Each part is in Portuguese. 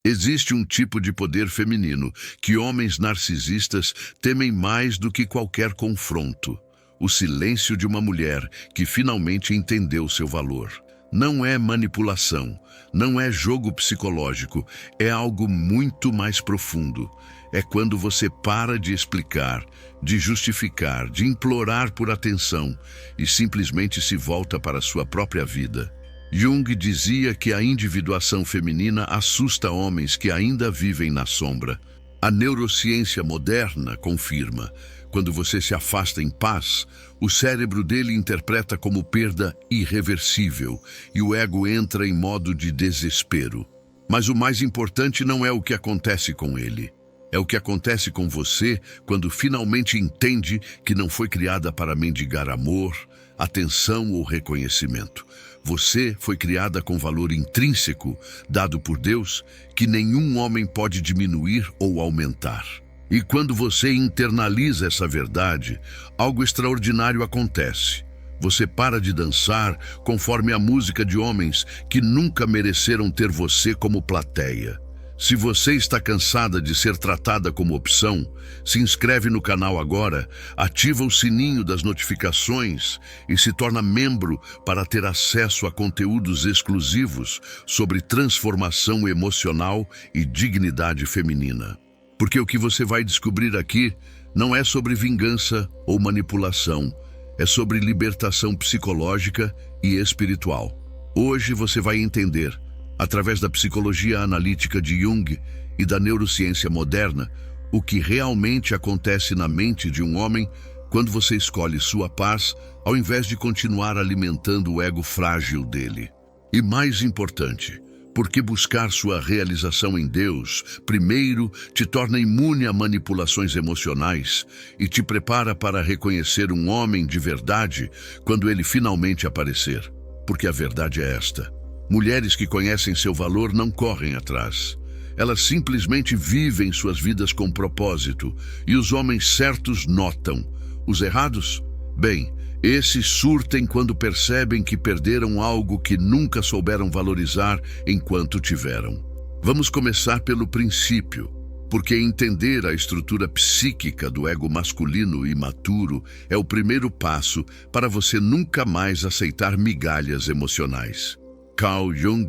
Existe um tipo de poder feminino que homens narcisistas temem mais do que qualquer confronto: o silêncio de uma mulher que finalmente entendeu seu valor. Não é manipulação, não é jogo psicológico, é algo muito mais profundo. É quando você para de explicar, de justificar, de implorar por atenção e simplesmente se volta para a sua própria vida. Jung dizia que a individuação feminina assusta homens que ainda vivem na sombra. A neurociência moderna confirma: quando você se afasta em paz, o cérebro dele interpreta como perda irreversível e o ego entra em modo de desespero. Mas o mais importante não é o que acontece com ele. É o que acontece com você quando finalmente entende que não foi criada para mendigar amor, atenção ou reconhecimento. Você foi criada com valor intrínseco, dado por Deus, que nenhum homem pode diminuir ou aumentar. E quando você internaliza essa verdade, algo extraordinário acontece. Você para de dançar conforme a música de homens que nunca mereceram ter você como plateia. Se você está cansada de ser tratada como opção, se inscreve no canal agora, ativa o sininho das notificações e se torna membro para ter acesso a conteúdos exclusivos sobre transformação emocional e dignidade feminina. Porque o que você vai descobrir aqui não é sobre vingança ou manipulação, é sobre libertação psicológica e espiritual. Hoje você vai entender, através da psicologia analítica de Jung e da neurociência moderna, o que realmente acontece na mente de um homem quando você escolhe sua paz ao invés de continuar alimentando o ego frágil dele. E mais importante, porque buscar sua realização em Deus, primeiro, te torna imune a manipulações emocionais e te prepara para reconhecer um homem de verdade quando ele finalmente aparecer. Porque a verdade é esta: mulheres que conhecem seu valor não correm atrás. Elas simplesmente vivem suas vidas com propósito, e os homens certos notam. Os errados? Bem, esses surtem quando percebem que perderam algo que nunca souberam valorizar enquanto tiveram. Vamos começar pelo princípio, porque entender a estrutura psíquica do ego masculino imaturo é o primeiro passo para você nunca mais aceitar migalhas emocionais. Carl Jung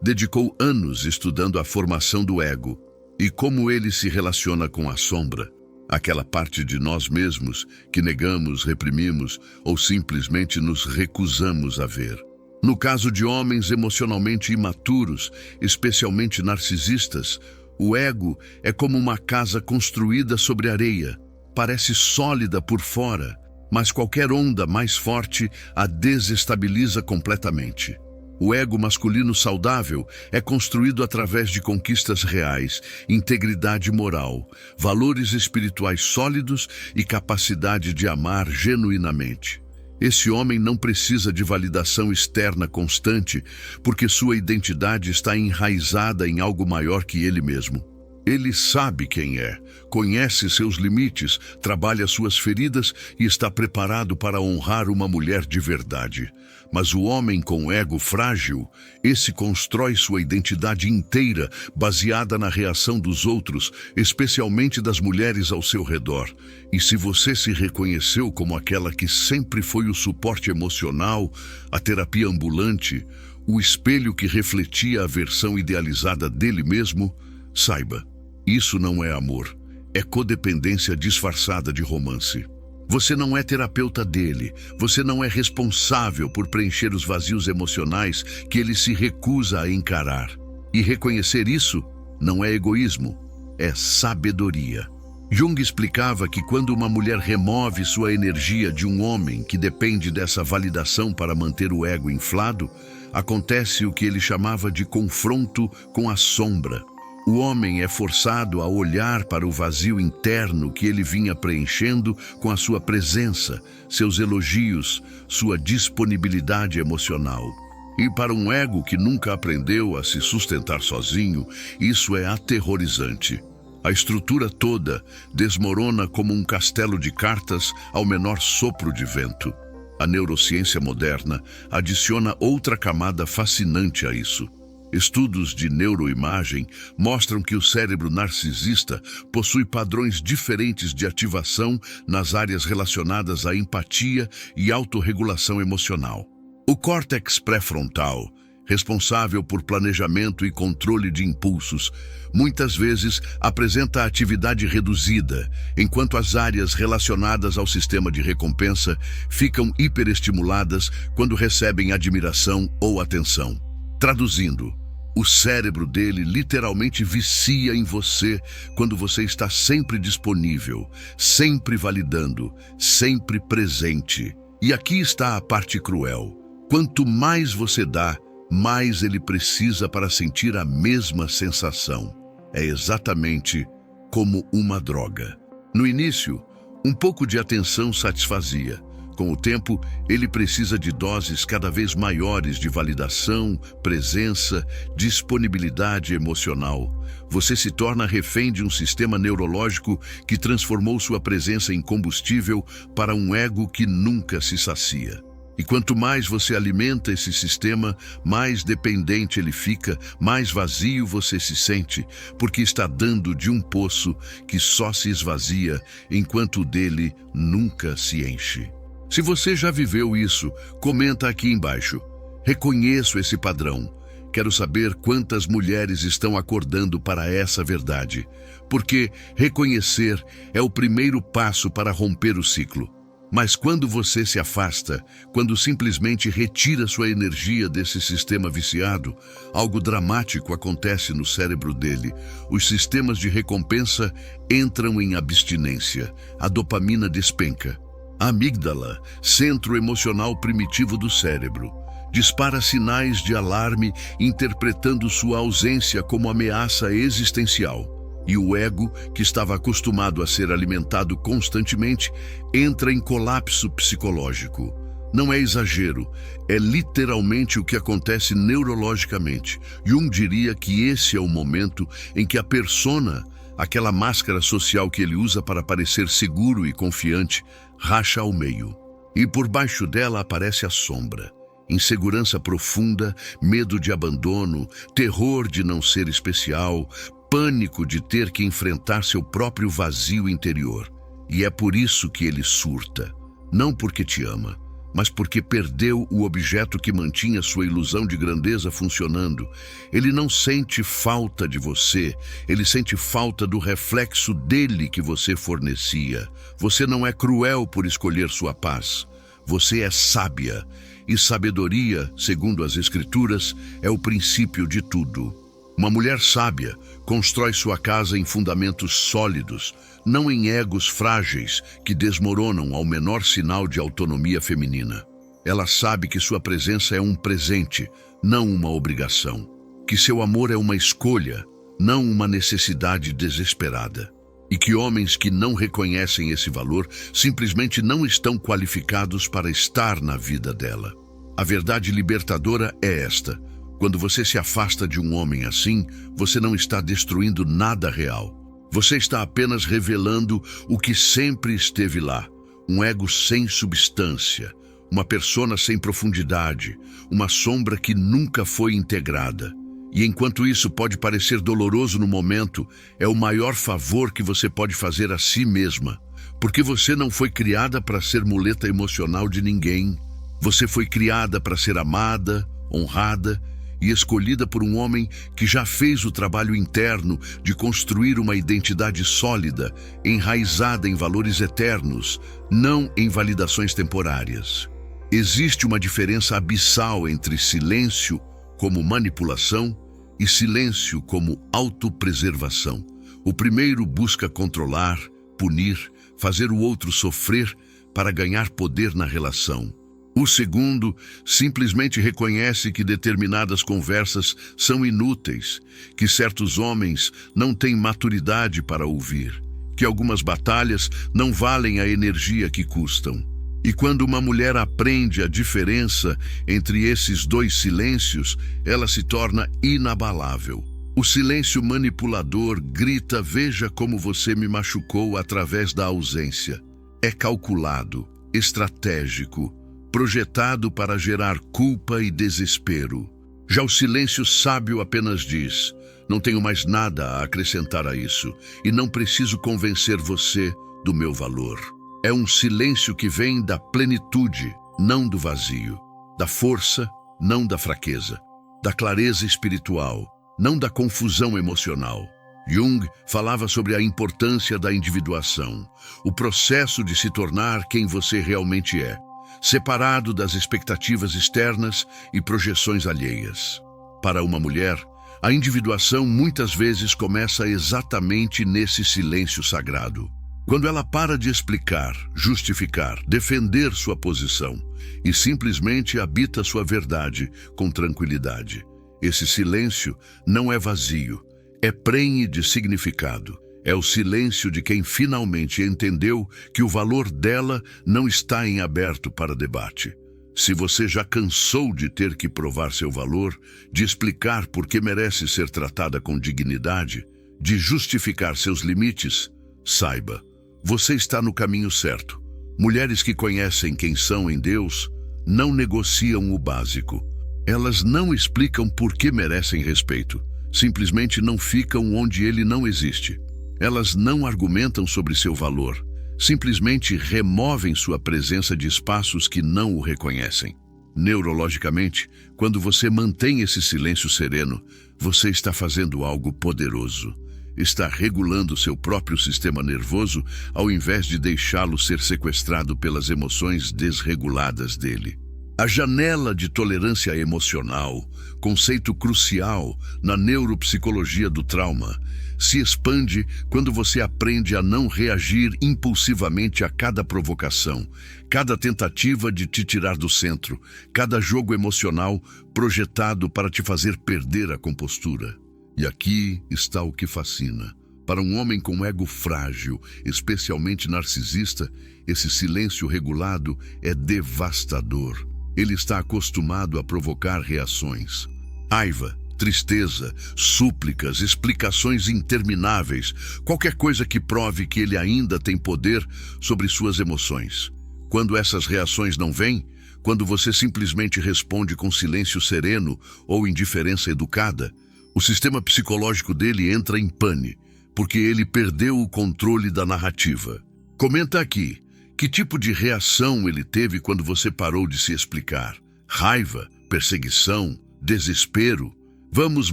dedicou anos estudando a formação do ego e como ele se relaciona com a sombra, aquela parte de nós mesmos que negamos, reprimimos ou simplesmente nos recusamos a ver. No caso de homens emocionalmente imaturos, especialmente narcisistas, o ego é como uma casa construída sobre areia. Parece sólida por fora, mas qualquer onda mais forte a desestabiliza completamente. O ego masculino saudável é construído através de conquistas reais, integridade moral, valores espirituais sólidos e capacidade de amar genuinamente. Esse homem não precisa de validação externa constante, porque sua identidade está enraizada em algo maior que ele mesmo. Ele sabe quem é, conhece seus limites, trabalha suas feridas e está preparado para honrar uma mulher de verdade. Mas o homem com ego frágil, esse constrói sua identidade inteira baseada na reação dos outros, especialmente das mulheres ao seu redor. E se você se reconheceu como aquela que sempre foi o suporte emocional, a terapia ambulante, o espelho que refletia a versão idealizada dele mesmo, saiba, isso não é amor, é codependência disfarçada de romance. Você não é terapeuta dele, você não é responsável por preencher os vazios emocionais que ele se recusa a encarar. E reconhecer isso não é egoísmo, é sabedoria. Jung explicava que quando uma mulher remove sua energia de um homem que depende dessa validação para manter o ego inflado, acontece o que ele chamava de confronto com a sombra. O homem é forçado a olhar para o vazio interno que ele vinha preenchendo com a sua presença, seus elogios, sua disponibilidade emocional. E para um ego que nunca aprendeu a se sustentar sozinho, isso é aterrorizante. A estrutura toda desmorona como um castelo de cartas ao menor sopro de vento. A neurociência moderna adiciona outra camada fascinante a isso. Estudos de neuroimagem mostram que o cérebro narcisista possui padrões diferentes de ativação nas áreas relacionadas à empatia e autorregulação emocional. O córtex pré-frontal, responsável por planejamento e controle de impulsos, muitas vezes apresenta atividade reduzida, enquanto as áreas relacionadas ao sistema de recompensa ficam hiperestimuladas quando recebem admiração ou atenção. Traduzindo, o cérebro dele literalmente vicia em você quando você está sempre disponível, sempre validando, sempre presente. E aqui está a parte cruel. Quanto mais você dá, mais ele precisa para sentir a mesma sensação. É exatamente como uma droga. No início, um pouco de atenção satisfazia. Com o tempo, ele precisa de doses cada vez maiores de validação, presença, disponibilidade emocional. Você se torna refém de um sistema neurológico que transformou sua presença em combustível para um ego que nunca se sacia. E quanto mais você alimenta esse sistema, mais dependente ele fica, mais vazio você se sente, porque está dando de um poço que só se esvazia enquanto o dele nunca se enche. Se você já viveu isso, comenta aqui embaixo. Reconheço esse padrão. Quero saber quantas mulheres estão acordando para essa verdade, porque reconhecer é o primeiro passo para romper o ciclo. Mas quando você se afasta, quando simplesmente retira sua energia desse sistema viciado, algo dramático acontece no cérebro dele. Os sistemas de recompensa entram em abstinência, a dopamina despenca. A amígdala, centro emocional primitivo do cérebro, dispara sinais de alarme interpretando sua ausência como ameaça existencial. E o ego, que estava acostumado a ser alimentado constantemente, entra em colapso psicológico. Não é exagero, é literalmente o que acontece neurologicamente. Jung diria que esse é o momento em que a persona, aquela máscara social que ele usa para parecer seguro e confiante, racha ao meio. E por baixo dela aparece a sombra. Insegurança profunda, medo de abandono, terror de não ser especial, pânico de ter que enfrentar seu próprio vazio interior. E é por isso que ele surta. Não porque te ama, mas porque perdeu o objeto que mantinha sua ilusão de grandeza funcionando. Ele não sente falta de você, ele sente falta do reflexo dele que você fornecia. Você não é cruel por escolher sua paz. Você é sábia. E sabedoria, segundo as Escrituras, é o princípio de tudo. Uma mulher sábia constrói sua casa em fundamentos sólidos, não em egos frágeis que desmoronam ao menor sinal de autonomia feminina. Ela sabe que sua presença é um presente, não uma obrigação. Que seu amor é uma escolha, não uma necessidade desesperada. E que homens que não reconhecem esse valor simplesmente não estão qualificados para estar na vida dela. A verdade libertadora é esta. Quando você se afasta de um homem assim, você não está destruindo nada real. Você está apenas revelando o que sempre esteve lá. Um ego sem substância, uma persona sem profundidade, uma sombra que nunca foi integrada. E enquanto isso pode parecer doloroso no momento, é o maior favor que você pode fazer a si mesma. Porque você não foi criada para ser muleta emocional de ninguém. Você foi criada para ser amada, honrada e escolhida por um homem que já fez o trabalho interno de construir uma identidade sólida, enraizada em valores eternos, não em validações temporárias. Existe uma diferença abissal entre silêncio como manipulação e silêncio como autopreservação. O primeiro busca controlar, punir, fazer o outro sofrer para ganhar poder na relação. O segundo simplesmente reconhece que determinadas conversas são inúteis, que certos homens não têm maturidade para ouvir, que algumas batalhas não valem a energia que custam. E quando uma mulher aprende a diferença entre esses dois silêncios, ela se torna inabalável. O silêncio manipulador grita: veja como você me machucou através da ausência. É calculado, estratégico, projetado para gerar culpa e desespero. Já o silêncio sábio apenas diz: não tenho mais nada a acrescentar a isso e não preciso convencer você do meu valor. É um silêncio que vem da plenitude, não do vazio, da força, não da fraqueza, da clareza espiritual, não da confusão emocional. Jung falava sobre a importância da individuação, o processo de se tornar quem você realmente é, separado das expectativas externas e projeções alheias. Para uma mulher, a individuação muitas vezes começa exatamente nesse silêncio sagrado. Quando ela para de explicar, justificar, defender sua posição e simplesmente habita sua verdade com tranquilidade. Esse silêncio não é vazio, é prenhe de significado. É o silêncio de quem finalmente entendeu que o valor dela não está em aberto para debate. Se você já cansou de ter que provar seu valor, de explicar por que merece ser tratada com dignidade, de justificar seus limites, saiba, você está no caminho certo. Mulheres que conhecem quem são em Deus não negociam o básico. Elas não explicam por que merecem respeito. Simplesmente não ficam onde ele não existe. Elas não argumentam sobre seu valor. Simplesmente removem sua presença de espaços que não o reconhecem. Neurologicamente, quando você mantém esse silêncio sereno, você está fazendo algo poderoso. Está regulando seu próprio sistema nervoso ao invés de deixá-lo ser sequestrado pelas emoções desreguladas dele. A janela de tolerância emocional, conceito crucial na neuropsicologia do trauma, se expande quando você aprende a não reagir impulsivamente a cada provocação, cada tentativa de te tirar do centro, cada jogo emocional projetado para te fazer perder a compostura. E aqui está o que fascina. Para um homem com ego frágil, especialmente narcisista, esse silêncio regulado é devastador. Ele está acostumado a provocar reações. Raiva, tristeza, súplicas, explicações intermináveis, qualquer coisa que prove que ele ainda tem poder sobre suas emoções. Quando essas reações não vêm, quando você simplesmente responde com silêncio sereno ou indiferença educada, o sistema psicológico dele entra em pane, porque ele perdeu o controle da narrativa. Comenta aqui. Que tipo de reação ele teve quando você parou de se explicar? Raiva, perseguição, desespero? Vamos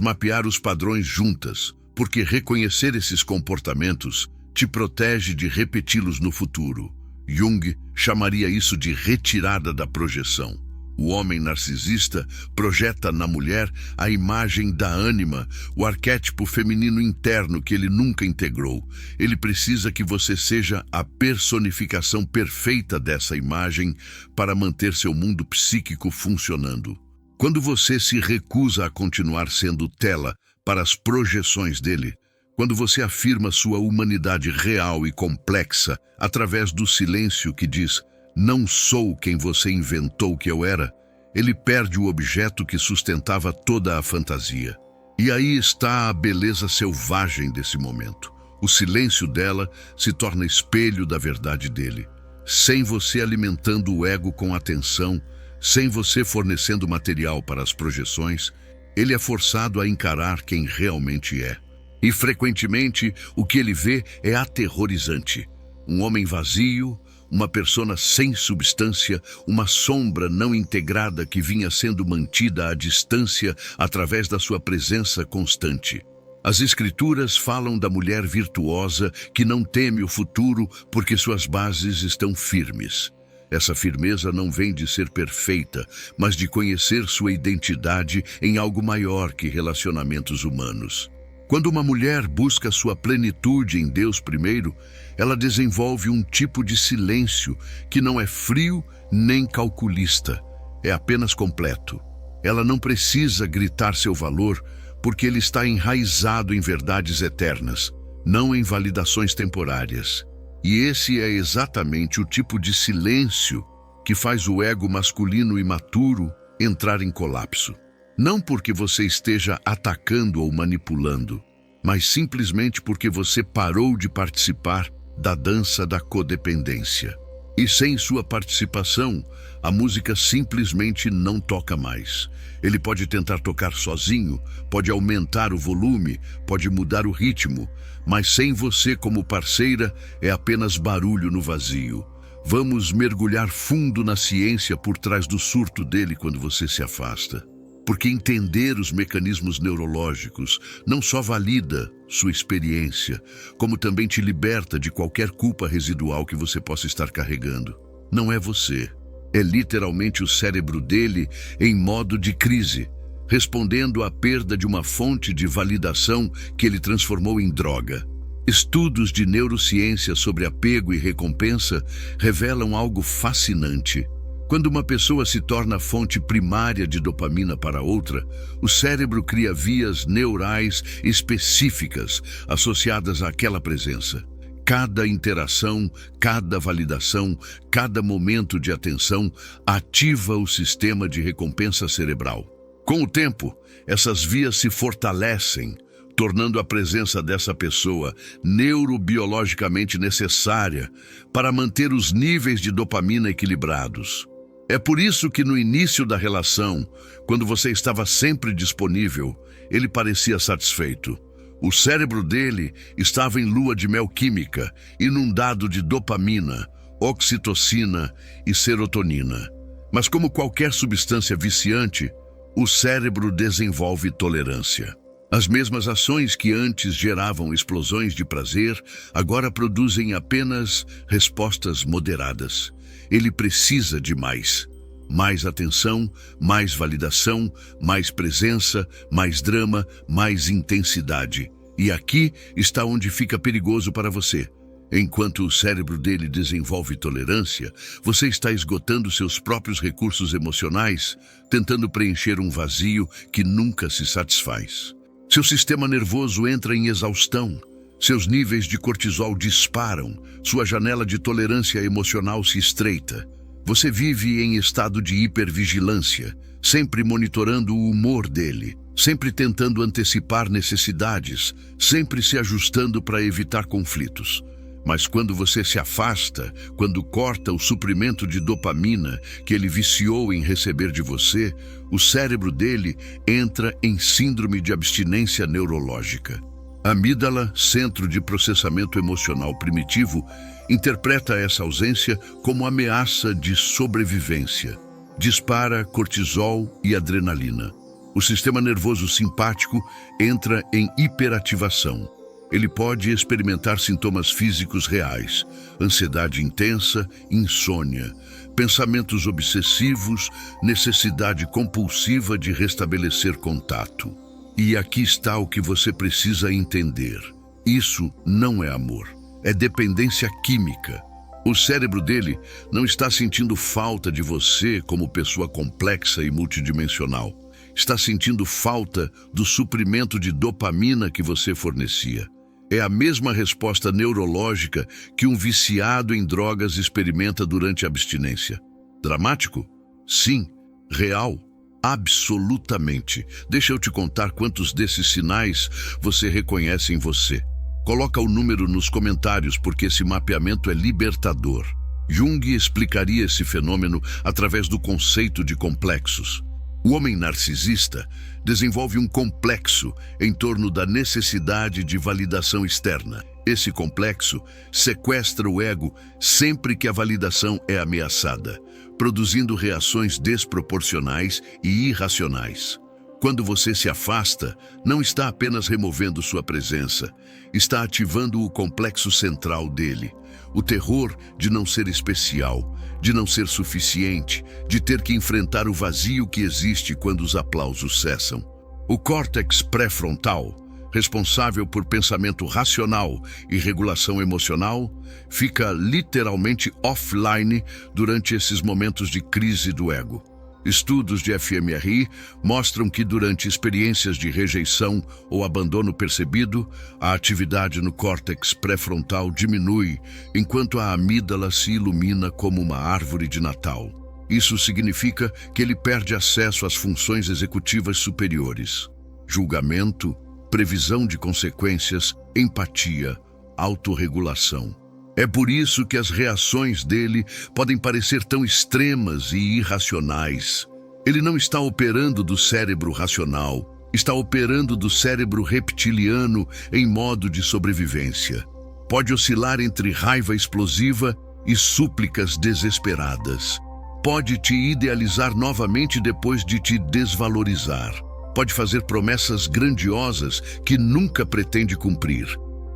mapear os padrões juntas, porque reconhecer esses comportamentos te protege de repeti-los no futuro. Jung chamaria isso de retirada da projeção. O homem narcisista projeta na mulher a imagem da ânima, o arquétipo feminino interno que ele nunca integrou. Ele precisa que você seja a personificação perfeita dessa imagem para manter seu mundo psíquico funcionando. Quando você se recusa a continuar sendo tela para as projeções dele, quando você afirma sua humanidade real e complexa através do silêncio que diz "não sou quem você inventou que eu era", ele perde o objeto que sustentava toda a fantasia. E aí está a beleza selvagem desse momento. O silêncio dela se torna espelho da verdade dele. Sem você alimentando o ego com atenção, sem você fornecendo material para as projeções, ele é forçado a encarar quem realmente é. E frequentemente o que ele vê é aterrorizante. Um homem vazio, uma persona sem substância, uma sombra não integrada que vinha sendo mantida à distância através da sua presença constante. As escrituras falam da mulher virtuosa que não teme o futuro porque suas bases estão firmes. Essa firmeza não vem de ser perfeita, mas de conhecer sua identidade em algo maior que relacionamentos humanos. Quando uma mulher busca sua plenitude em Deus primeiro, ela desenvolve um tipo de silêncio que não é frio nem calculista, é apenas completo. Ela não precisa gritar seu valor porque ele está enraizado em verdades eternas, não em validações temporárias. E esse é exatamente o tipo de silêncio que faz o ego masculino imaturo entrar em colapso. Não porque você esteja atacando ou manipulando, mas simplesmente porque você parou de participar da dança da codependência. E sem sua participação, a música simplesmente não toca mais. Ele pode tentar tocar sozinho, pode aumentar o volume, pode mudar o ritmo, mas sem você como parceira é apenas barulho no vazio. Vamos mergulhar fundo na ciência por trás do surto dele quando você se afasta. Porque entender os mecanismos neurológicos não só valida sua experiência, como também te liberta de qualquer culpa residual que você possa estar carregando. Não é você. É literalmente o cérebro dele em modo de crise, respondendo à perda de uma fonte de validação que ele transformou em droga. Estudos de neurociência sobre apego e recompensa revelam algo fascinante. Quando uma pessoa se torna fonte primária de dopamina para outra, o cérebro cria vias neurais específicas associadas àquela presença. Cada interação, cada validação, cada momento de atenção ativa o sistema de recompensa cerebral. Com o tempo, essas vias se fortalecem, tornando a presença dessa pessoa neurobiologicamente necessária para manter os níveis de dopamina equilibrados. É por isso que no início da relação, quando você estava sempre disponível, ele parecia satisfeito. O cérebro dele estava em lua de mel química, inundado de dopamina, oxitocina e serotonina. Mas como qualquer substância viciante, o cérebro desenvolve tolerância. As mesmas ações que antes geravam explosões de prazer, agora produzem apenas respostas moderadas. Ele precisa de mais. Mais atenção, mais validação, mais presença, mais drama, mais intensidade. E aqui está onde fica perigoso para você. Enquanto o cérebro dele desenvolve tolerância, você está esgotando seus próprios recursos emocionais, tentando preencher um vazio que nunca se satisfaz. Seu sistema nervoso entra em exaustão, seus níveis de cortisol disparam, sua janela de tolerância emocional se estreita. Você vive em estado de hipervigilância, sempre monitorando o humor dele, sempre tentando antecipar necessidades, sempre se ajustando para evitar conflitos. Mas quando você se afasta, quando corta o suprimento de dopamina que ele viciou em receber de você, o cérebro dele entra em síndrome de abstinência neurológica. A amígdala, centro de processamento emocional primitivo, interpreta essa ausência como ameaça de sobrevivência. Dispara cortisol e adrenalina. O sistema nervoso simpático entra em hiperativação. Ele pode experimentar sintomas físicos reais, ansiedade intensa, insônia, pensamentos obsessivos, necessidade compulsiva de restabelecer contato. E aqui está o que você precisa entender. Isso não é amor, é dependência química. O cérebro dele não está sentindo falta de você como pessoa complexa e multidimensional. Está sentindo falta do suprimento de dopamina que você fornecia. É a mesma resposta neurológica que um viciado em drogas experimenta durante a abstinência. Dramático? Sim. Real? Absolutamente. Deixa eu te contar quantos desses sinais você reconhece em você. Coloca o número nos comentários porque esse mapeamento é libertador. Jung explicaria esse fenômeno através do conceito de complexos. O homem narcisista desenvolve um complexo em torno da necessidade de validação externa. Esse complexo sequestra o ego sempre que a validação é ameaçada, produzindo reações desproporcionais e irracionais. Quando você se afasta, não está apenas removendo sua presença, está ativando o complexo central dele. O terror de não ser especial, de não ser suficiente, de ter que enfrentar o vazio que existe quando os aplausos cessam. O córtex pré-frontal, responsável por pensamento racional e regulação emocional, fica literalmente offline durante esses momentos de crise do ego. Estudos de fMRI mostram que durante experiências de rejeição ou abandono percebido, a atividade no córtex pré-frontal diminui, enquanto a amígdala se ilumina como uma árvore de Natal. Isso significa que ele perde acesso às funções executivas superiores: julgamento, previsão de consequências, empatia, autorregulação. É por isso que as reações dele podem parecer tão extremas e irracionais. Ele não está operando do cérebro racional, está operando do cérebro reptiliano em modo de sobrevivência. Pode oscilar entre raiva explosiva e súplicas desesperadas. Pode te idealizar novamente depois de te desvalorizar. Pode fazer promessas grandiosas que nunca pretende cumprir.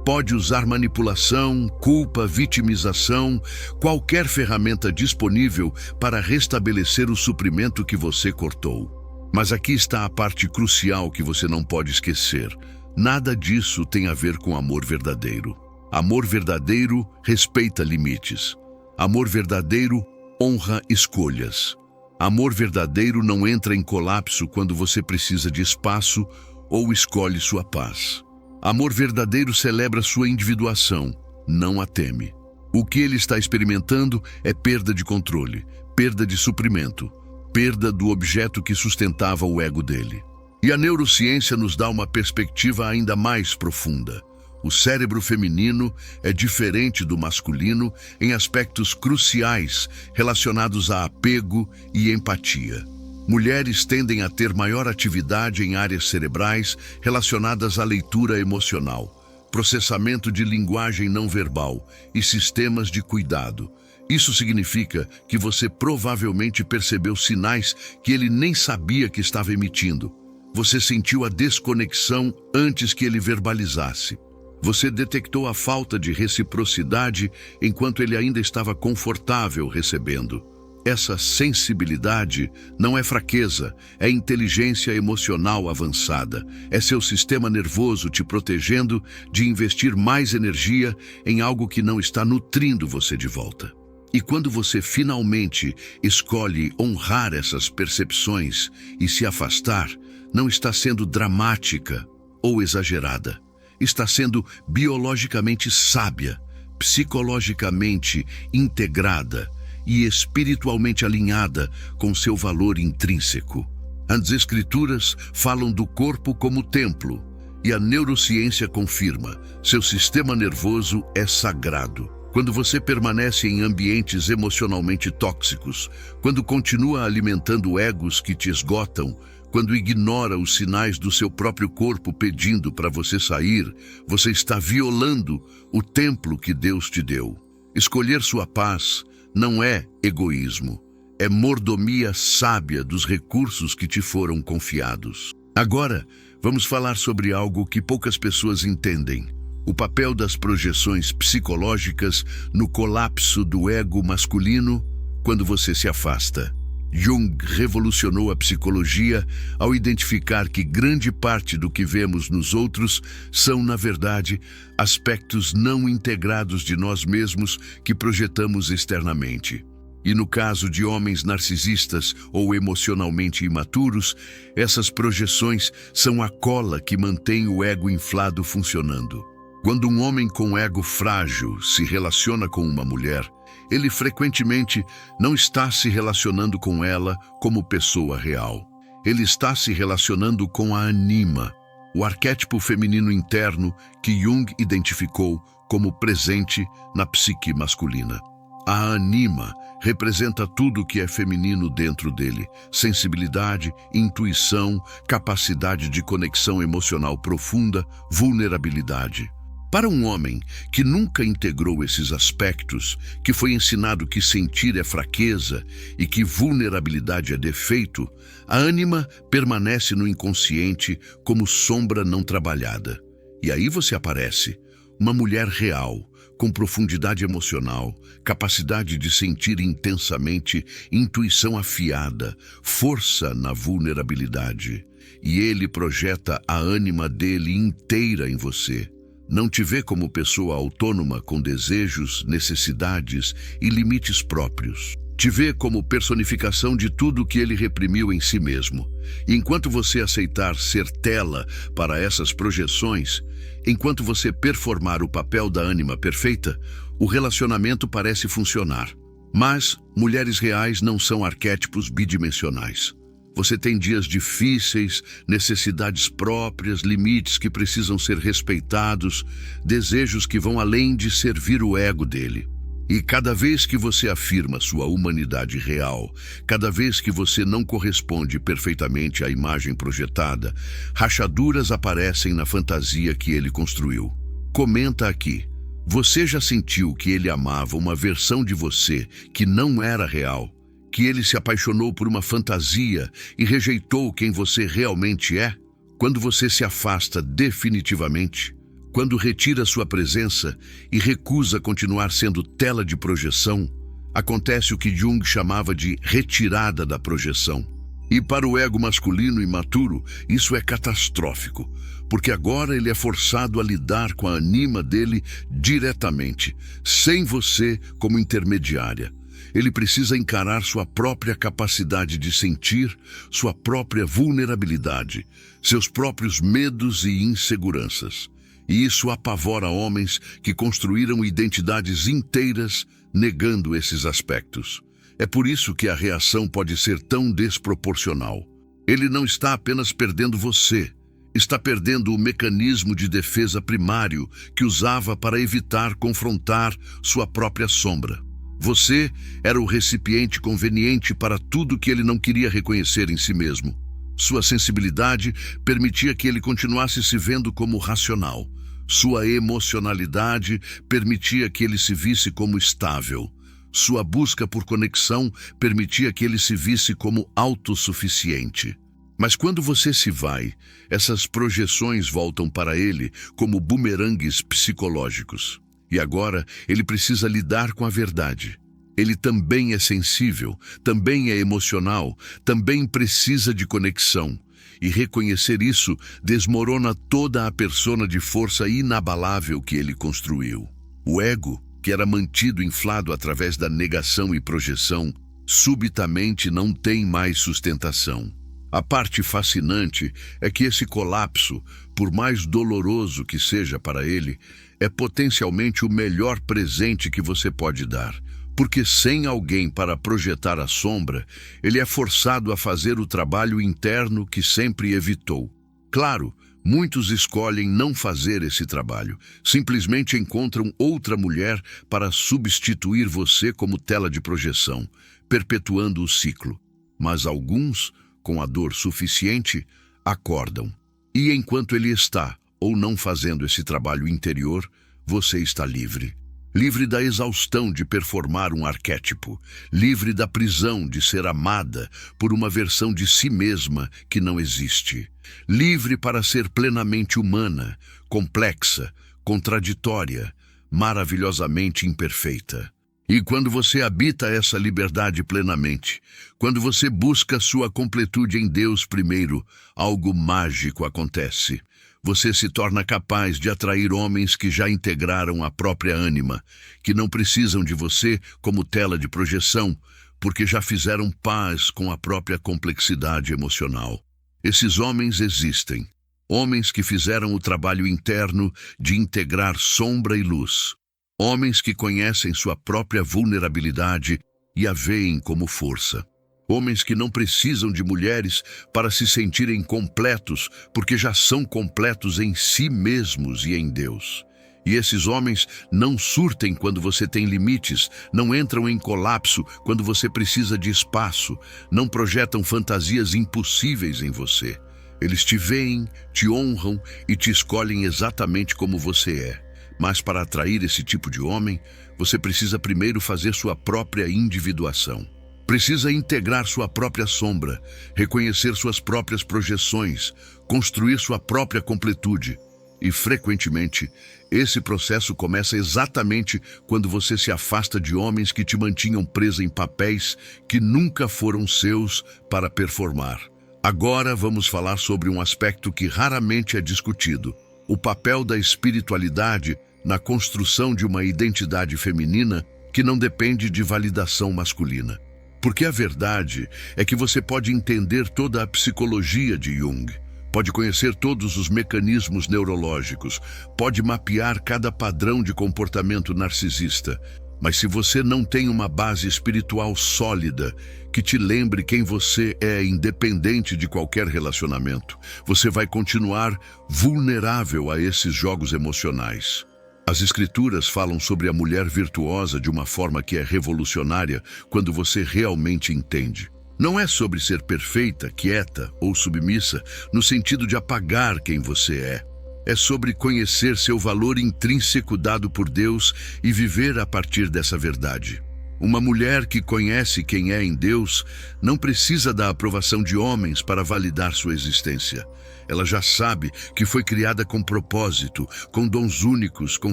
Pode usar manipulação, culpa, vitimização, qualquer ferramenta disponível para restabelecer o suprimento que você cortou. Mas aqui está a parte crucial que você não pode esquecer. Nada disso tem a ver com amor verdadeiro. Amor verdadeiro respeita limites. Amor verdadeiro honra escolhas. Amor verdadeiro não entra em colapso quando você precisa de espaço ou escolhe sua paz. Amor verdadeiro celebra sua individuação, não a teme. O que ele está experimentando é perda de controle, perda de suprimento, perda do objeto que sustentava o ego dele. E a neurociência nos dá uma perspectiva ainda mais profunda. O cérebro feminino é diferente do masculino em aspectos cruciais relacionados a apego e empatia. Mulheres tendem a ter maior atividade em áreas cerebrais relacionadas à leitura emocional, processamento de linguagem não verbal e sistemas de cuidado. Isso significa que você provavelmente percebeu sinais que ele nem sabia que estava emitindo. Você sentiu a desconexão antes que ele verbalizasse. Você detectou a falta de reciprocidade enquanto ele ainda estava confortável recebendo. Essa sensibilidade não é fraqueza, é inteligência emocional avançada. É seu sistema nervoso te protegendo de investir mais energia em algo que não está nutrindo você de volta. E quando você finalmente escolhe honrar essas percepções e se afastar, não está sendo dramática ou exagerada. Está sendo biologicamente sábia, psicologicamente integrada e espiritualmente alinhada com seu valor intrínseco. As Escrituras falam do corpo como templo, e a neurociência confirma: seu sistema nervoso é sagrado. Quando você permanece em ambientes emocionalmente tóxicos, quando continua alimentando egos que te esgotam, quando ignora os sinais do seu próprio corpo pedindo para você sair, você está violando o templo que Deus te deu. Escolher sua paz não é egoísmo, é mordomia sábia dos recursos que te foram confiados. Agora, vamos falar sobre algo que poucas pessoas entendem: o papel das projeções psicológicas no colapso do ego masculino quando você se afasta. Jung revolucionou a psicologia ao identificar que grande parte do que vemos nos outros são, na verdade, aspectos não integrados de nós mesmos que projetamos externamente. E no caso de homens narcisistas ou emocionalmente imaturos, essas projeções são a cola que mantém o ego inflado funcionando. Quando um homem com ego frágil se relaciona com uma mulher, ele frequentemente não está se relacionando com ela como pessoa real. Ele está se relacionando com a anima, o arquétipo feminino interno que Jung identificou como presente na psique masculina. A anima representa tudo o que é feminino dentro dele: sensibilidade, intuição, capacidade de conexão emocional profunda, vulnerabilidade. Para um homem que nunca integrou esses aspectos, que foi ensinado que sentir é fraqueza e que vulnerabilidade é defeito, a ânima permanece no inconsciente como sombra não trabalhada. E aí você aparece, uma mulher real, com profundidade emocional, capacidade de sentir intensamente, intuição afiada, força na vulnerabilidade. E ele projeta a ânima dele inteira em você. Não te vê como pessoa autônoma com desejos, necessidades e limites próprios. Te vê como personificação de tudo que ele reprimiu em si mesmo. E enquanto você aceitar ser tela para essas projeções, enquanto você performar o papel da ânima perfeita, o relacionamento parece funcionar. Mas mulheres reais não são arquétipos bidimensionais. Você tem dias difíceis, necessidades próprias, limites que precisam ser respeitados, desejos que vão além de servir o ego dele. E cada vez que você afirma sua humanidade real, cada vez que você não corresponde perfeitamente à imagem projetada, rachaduras aparecem na fantasia que ele construiu. Comenta aqui. Você já sentiu que ele amava uma versão de você que não era real? Que ele se apaixonou por uma fantasia e rejeitou quem você realmente é? Quando você se afasta definitivamente, quando retira sua presença e recusa continuar sendo tela de projeção, acontece o que Jung chamava de retirada da projeção. E para o ego masculino imaturo, isso é catastrófico, porque agora ele é forçado a lidar com a anima dele diretamente, sem você como intermediária. Ele precisa encarar sua própria capacidade de sentir, sua própria vulnerabilidade, seus próprios medos e inseguranças. E isso apavora homens que construíram identidades inteiras negando esses aspectos. É por isso que a reação pode ser tão desproporcional. Ele não está apenas perdendo você, está perdendo o mecanismo de defesa primário que usava para evitar confrontar sua própria sombra. Você era o recipiente conveniente para tudo que ele não queria reconhecer em si mesmo. Sua sensibilidade permitia que ele continuasse se vendo como racional. Sua emocionalidade permitia que ele se visse como estável. Sua busca por conexão permitia que ele se visse como autossuficiente. Mas quando você se vai, essas projeções voltam para ele como bumerangues psicológicos. E agora ele precisa lidar com a verdade. Ele também é sensível, também é emocional, também precisa de conexão. E reconhecer isso desmorona toda a persona de força inabalável que ele construiu. O ego, que era mantido inflado através da negação e projeção, subitamente não tem mais sustentação. A parte fascinante é que esse colapso, por mais doloroso que seja para ele, é potencialmente o melhor presente que você pode dar. Porque sem alguém para projetar a sombra, ele é forçado a fazer o trabalho interno que sempre evitou. Claro, muitos escolhem não fazer esse trabalho, simplesmente encontram outra mulher para substituir você como tela de projeção, perpetuando o ciclo. Mas alguns, com a dor suficiente, acordam. E enquanto ele está ou não fazendo esse trabalho interior, você está livre. Livre da exaustão de performar um arquétipo, livre da prisão de ser amada por uma versão de si mesma que não existe, livre para ser plenamente humana, complexa, contraditória, maravilhosamente imperfeita. E quando você habita essa liberdade plenamente, quando você busca sua completude em Deus primeiro, algo mágico acontece. Você se torna capaz de atrair homens que já integraram a própria ânima, que não precisam de você como tela de projeção, porque já fizeram paz com a própria complexidade emocional. Esses homens existem. Homens que fizeram o trabalho interno de integrar sombra e luz. Homens que conhecem sua própria vulnerabilidade e a veem como força. Homens que não precisam de mulheres para se sentirem completos, porque já são completos em si mesmos e em Deus. E esses homens não surtem quando você tem limites, não entram em colapso quando você precisa de espaço, não projetam fantasias impossíveis em você. Eles te veem, te honram e te escolhem exatamente como você é. Mas para atrair esse tipo de homem, você precisa primeiro fazer sua própria individuação. Precisa integrar sua própria sombra, reconhecer suas próprias projeções, construir sua própria completude. E, frequentemente, esse processo começa exatamente quando você se afasta de homens que te mantinham presa em papéis que nunca foram seus para performar. Agora vamos falar sobre um aspecto que raramente é discutido: o papel da espiritualidade na construção de uma identidade feminina que não depende de validação masculina. Porque a verdade é que você pode entender toda a psicologia de Jung, pode conhecer todos os mecanismos neurológicos, pode mapear cada padrão de comportamento narcisista, Mas se você não tem uma base espiritual sólida, que te lembre quem você é, independente de qualquer relacionamento, você vai continuar vulnerável a esses jogos emocionais. As Escrituras falam sobre a mulher virtuosa de uma forma que é revolucionária quando você realmente entende. Não é sobre ser perfeita, quieta ou submissa, no sentido de apagar quem você é. É sobre conhecer seu valor intrínseco dado por Deus e viver a partir dessa verdade. Uma mulher que conhece quem é em Deus não precisa da aprovação de homens para validar sua existência. Ela já sabe que foi criada com propósito, com dons únicos, com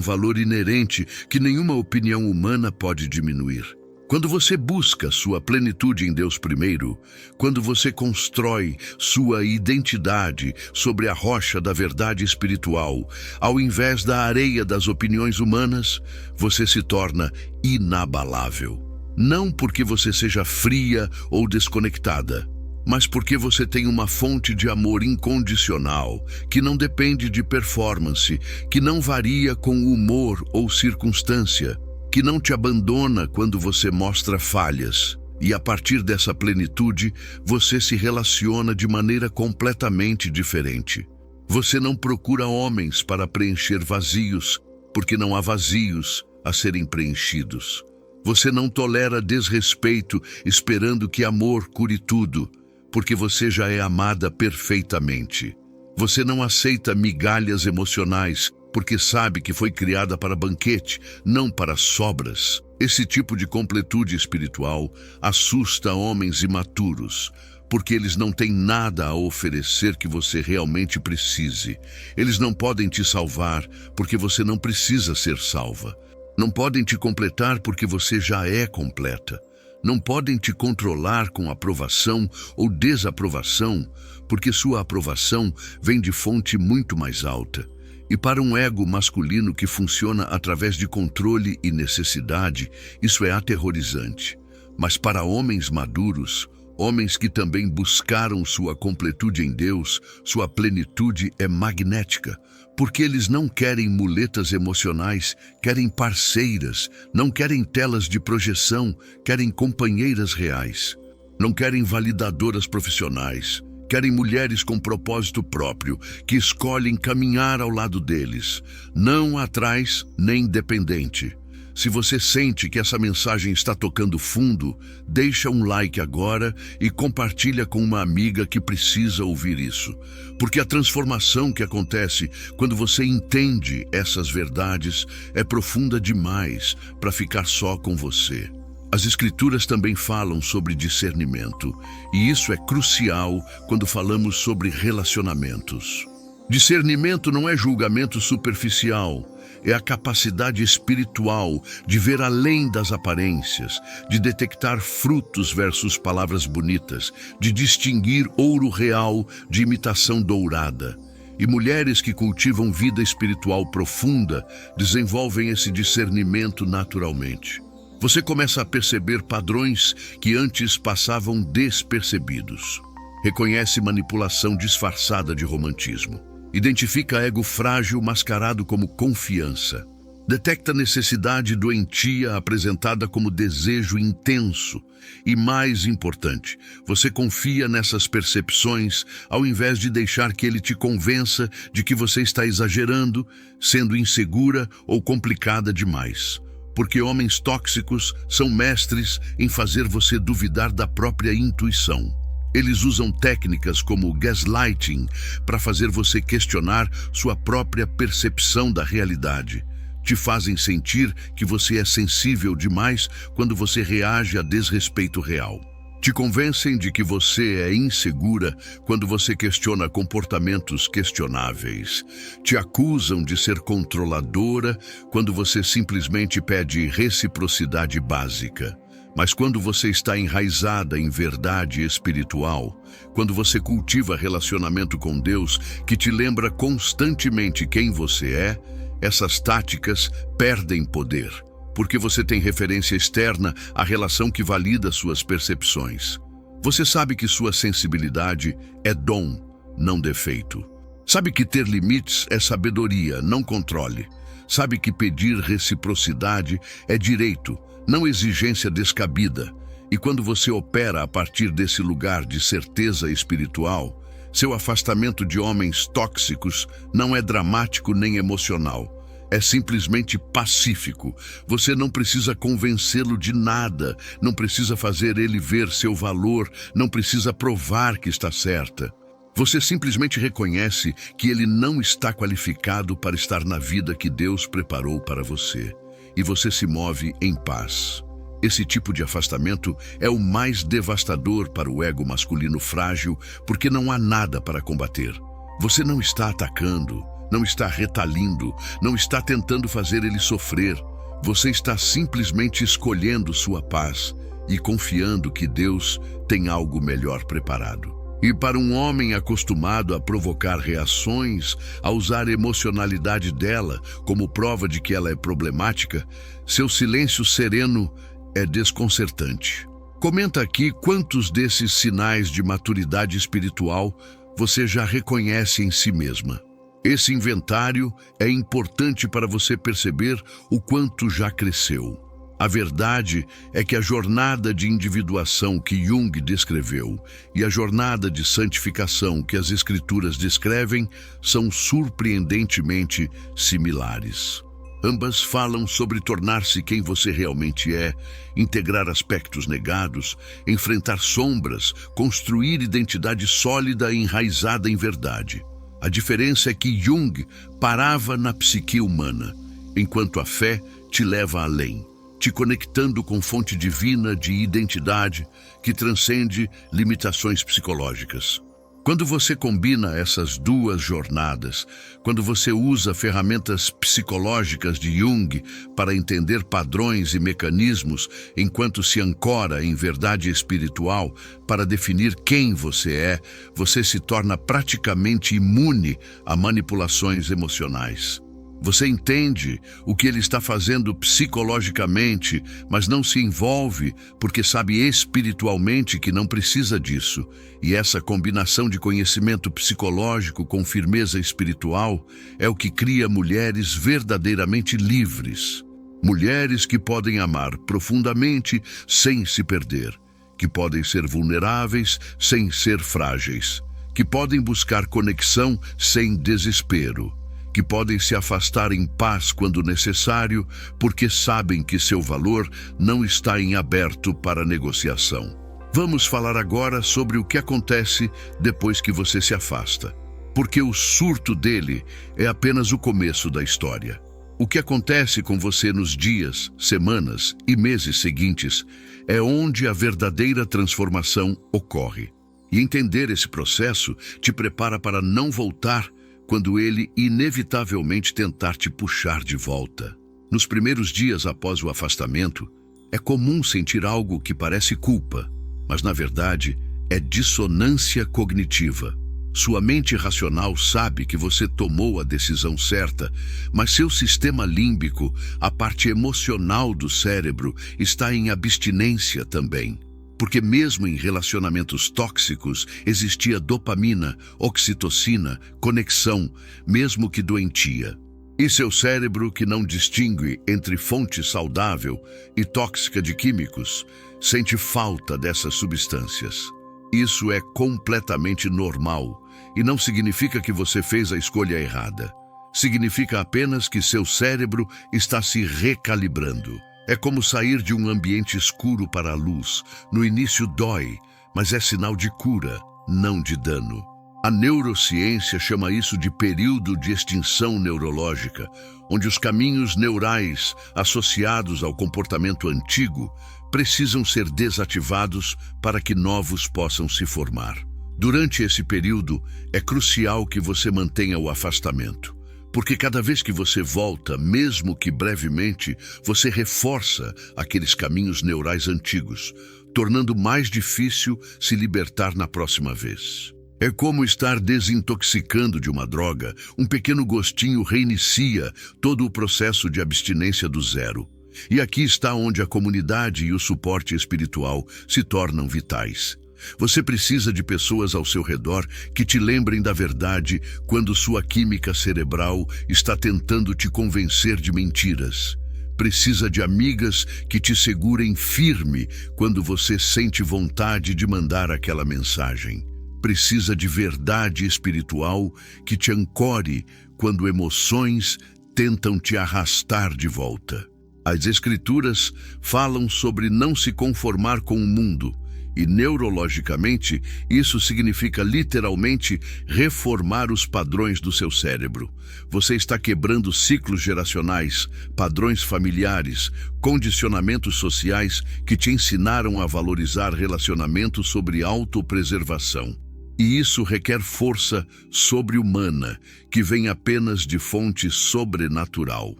valor inerente que nenhuma opinião humana pode diminuir. Quando você busca sua plenitude em Deus primeiro, quando você constrói sua identidade sobre a rocha da verdade espiritual, ao invés da areia das opiniões humanas, você se torna inabalável. Não porque você seja fria ou desconectada, mas porque você tem uma fonte de amor incondicional, que não depende de performance, que não varia com humor ou circunstância, que não te abandona quando você mostra falhas. E a partir dessa plenitude, você se relaciona de maneira completamente diferente. Você não procura homens para preencher vazios, porque não há vazios a serem preenchidos. Você não tolera desrespeito esperando que amor cure tudo, porque você já é amada perfeitamente. Você não aceita migalhas emocionais, porque sabe que foi criada para banquete, não para sobras. Esse tipo de completude espiritual assusta homens imaturos, porque eles não têm nada a oferecer que você realmente precise. Eles não podem te salvar, porque você não precisa ser salva. Não podem te completar, porque você já é completa. Não podem te controlar com aprovação ou desaprovação, porque sua aprovação vem de fonte muito mais alta. E para um ego masculino que funciona através de controle e necessidade, isso é aterrorizante. Mas para homens maduros, homens que também buscaram sua completude em Deus, sua plenitude é magnética, porque eles não querem muletas emocionais, querem parceiras, não querem telas de projeção, querem companheiras reais. Não querem validadoras profissionais. Querem mulheres com propósito próprio, que escolhem caminhar ao lado deles, não atrás nem dependente. Se você sente que essa mensagem está tocando fundo, deixa um like agora e compartilha com uma amiga que precisa ouvir isso. Porque a transformação que acontece quando você entende essas verdades é profunda demais para ficar só com você. As Escrituras também falam sobre discernimento, e isso é crucial quando falamos sobre relacionamentos. Discernimento não é julgamento superficial, é a capacidade espiritual de ver além das aparências, de detectar frutos versus palavras bonitas, de distinguir ouro real de imitação dourada. E mulheres que cultivam vida espiritual profunda desenvolvem esse discernimento naturalmente. Você começa a perceber padrões que antes passavam despercebidos. Reconhece manipulação disfarçada de romantismo. Identifica ego frágil mascarado como confiança. Detecta necessidade doentia apresentada como desejo intenso. E mais importante, você confia nessas percepções ao invés de deixar que ele te convença de que você está exagerando, sendo insegura ou complicada demais. Porque homens tóxicos são mestres em fazer você duvidar da própria intuição. Eles usam técnicas como gaslighting para fazer você questionar sua própria percepção da realidade. Te fazem sentir que você é sensível demais quando você reage a desrespeito real. Te convencem de que você é insegura quando você questiona comportamentos questionáveis. Te acusam de ser controladora quando você simplesmente pede reciprocidade básica. Mas quando você está enraizada em verdade espiritual, quando você cultiva relacionamento com Deus que te lembra constantemente quem você é, essas táticas perdem poder. Porque você tem referência externa à relação que valida suas percepções. Você sabe que sua sensibilidade é dom, não defeito. Sabe que ter limites é sabedoria, não controle. Sabe que pedir reciprocidade é direito, não exigência descabida. E quando você opera a partir desse lugar de certeza espiritual, seu afastamento de homens tóxicos não é dramático nem emocional. É simplesmente pacífico. Você não precisa convencê-lo de nada, não precisa fazer ele ver seu valor, não precisa provar que está certa. Você simplesmente reconhece que ele não está qualificado para estar na vida que Deus preparou para você. E você se move em paz. Esse tipo de afastamento é o mais devastador para o ego masculino frágil, porque não há nada para combater. Você não está atacando, não está retalindo, não está tentando fazer ele sofrer. Você está simplesmente escolhendo sua paz e confiando que Deus tem algo melhor preparado. E para um homem acostumado a provocar reações, a usar a emocionalidade dela como prova de que ela é problemática, seu silêncio sereno é desconcertante. Comenta aqui quantos desses sinais de maturidade espiritual você já reconhece em si mesma. Esse inventário é importante para você perceber o quanto já cresceu. A verdade é que a jornada de individuação que Jung descreveu e a jornada de santificação que as Escrituras descrevem são surpreendentemente similares. Ambas falam sobre tornar-se quem você realmente é, integrar aspectos negados, enfrentar sombras, construir identidade sólida e enraizada em verdade. A diferença é que Jung parava na psique humana, enquanto a fé te leva além, te conectando com fonte divina de identidade que transcende limitações psicológicas. Quando você combina essas duas jornadas, quando você usa ferramentas psicológicas de Jung para entender padrões e mecanismos enquanto se ancora em verdade espiritual para definir quem você se torna praticamente imune a manipulações emocionais. Você entende o que ele está fazendo psicologicamente, mas não se envolve porque sabe espiritualmente que não precisa disso. E essa combinação de conhecimento psicológico com firmeza espiritual é o que cria mulheres verdadeiramente livres. Mulheres que podem amar profundamente sem se perder, que podem ser vulneráveis sem ser frágeis, que podem buscar conexão sem desespero, que podem se afastar em paz quando necessário, porque sabem que seu valor não está em aberto para negociação. Vamos falar agora sobre o que acontece depois que você se afasta, porque o surto dele é apenas o começo da história. O que acontece com você nos dias, semanas e meses seguintes é onde a verdadeira transformação ocorre. E entender esse processo te prepara para não voltar quando ele inevitavelmente tentar te puxar de volta. Nos primeiros dias após o afastamento, é comum sentir algo que parece culpa, mas na verdade é dissonância cognitiva. Sua mente racional sabe que você tomou a decisão certa, mas seu sistema límbico, a parte emocional do cérebro, está em abstinência também. Porque mesmo em relacionamentos tóxicos existia dopamina, oxitocina, conexão, mesmo que doentia. E seu cérebro, que não distingue entre fonte saudável e tóxica de químicos, sente falta dessas substâncias. Isso é completamente normal e não significa que você fez a escolha errada. Significa apenas que seu cérebro está se recalibrando. É como sair de um ambiente escuro para a luz. No início dói, mas é sinal de cura, não de dano. A neurociência chama isso de período de extinção neurológica, onde os caminhos neurais associados ao comportamento antigo precisam ser desativados para que novos possam se formar. Durante esse período, é crucial que você mantenha o afastamento. Porque cada vez que você volta, mesmo que brevemente, você reforça aqueles caminhos neurais antigos, tornando mais difícil se libertar na próxima vez. É como estar desintoxicando de uma droga. Um pequeno gostinho reinicia todo o processo de abstinência do zero. E aqui está onde a comunidade e o suporte espiritual se tornam vitais. Você precisa de pessoas ao seu redor que te lembrem da verdade quando sua química cerebral está tentando te convencer de mentiras. Precisa de amigas que te segurem firme quando você sente vontade de mandar aquela mensagem. Precisa de verdade espiritual que te ancore quando emoções tentam te arrastar de volta. As Escrituras falam sobre não se conformar com o mundo, e neurologicamente isso significa literalmente reformar os padrões do seu cérebro. Você está quebrando ciclos geracionais, padrões familiares, condicionamentos sociais que te ensinaram a valorizar relacionamentos sobre autopreservação. E isso requer força sobre-humana, que vem apenas de fonte sobrenatural.